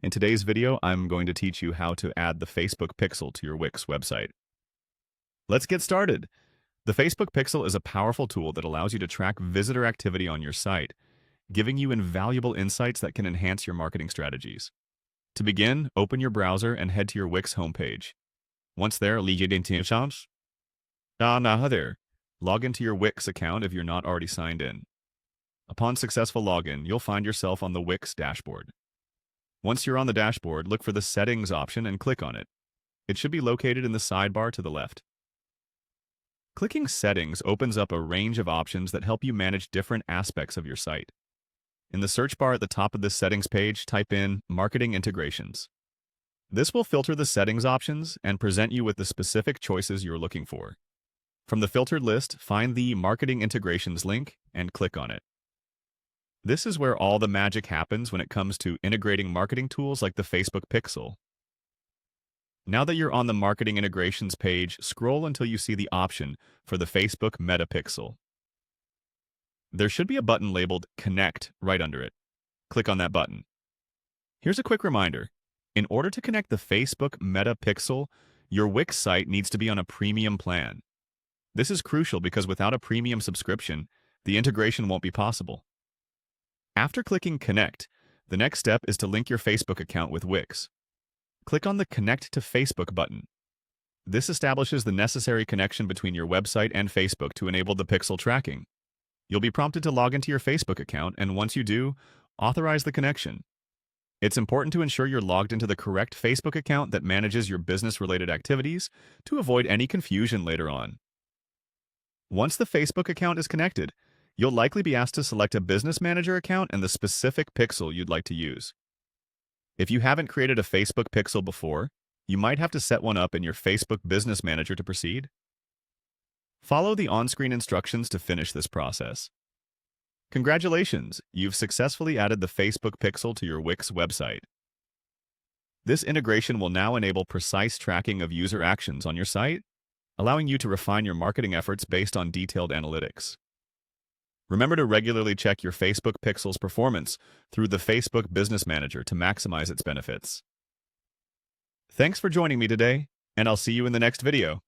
In today's video, I'm going to teach you how to add the Facebook Pixel to your Wix website. Let's get started. The Facebook Pixel is a powerful tool that allows you to track visitor activity on your site, giving you invaluable insights that can enhance your marketing strategies. To begin, open your browser and head to your Wix homepage. Once there, log into your Wix account if you're not already signed in. Upon successful login, you'll find yourself on the Wix dashboard. Once you're on the dashboard, look for the Settings option and click on it. It should be located in the sidebar to the left. Clicking Settings opens up a range of options that help you manage different aspects of your site. In the search bar at the top of the Settings page, type in Marketing Integrations. This will filter the settings options and present you with the specific choices you're looking for. From the filtered list, find the Marketing Integrations link and click on it. This is where all the magic happens when it comes to integrating marketing tools like the Facebook Pixel. Now that you're on the Marketing Integrations page, scroll until you see the option for the Facebook Meta Pixel. There should be a button labeled Connect right under it. Click on that button. Here's a quick reminder. In order to connect the Facebook Meta Pixel, your Wix site needs to be on a premium plan. This is crucial because without a premium subscription, the integration won't be possible. After clicking Connect, the next step is to link your Facebook account with Wix. Click on the Connect to Facebook button. This establishes the necessary connection between your website and Facebook to enable the Pixel tracking. You'll be prompted to log into your Facebook account, and once you do, authorize the connection. It's important to ensure you're logged into the correct Facebook account that manages your business-related activities to avoid any confusion later on. Once the Facebook account is connected, you'll likely be asked to select a business manager account and the specific pixel you'd like to use. If you haven't created a Facebook pixel before, you might have to set one up in your Facebook Business Manager to proceed. Follow the on-screen instructions to finish this process. Congratulations, you've successfully added the Facebook Pixel to your Wix website. This integration will now enable precise tracking of user actions on your site, allowing you to refine your marketing efforts based on detailed analytics. Remember to regularly check your Facebook Pixel's performance through the Facebook Business Manager to maximize its benefits. Thanks for joining me today, and I'll see you in the next video.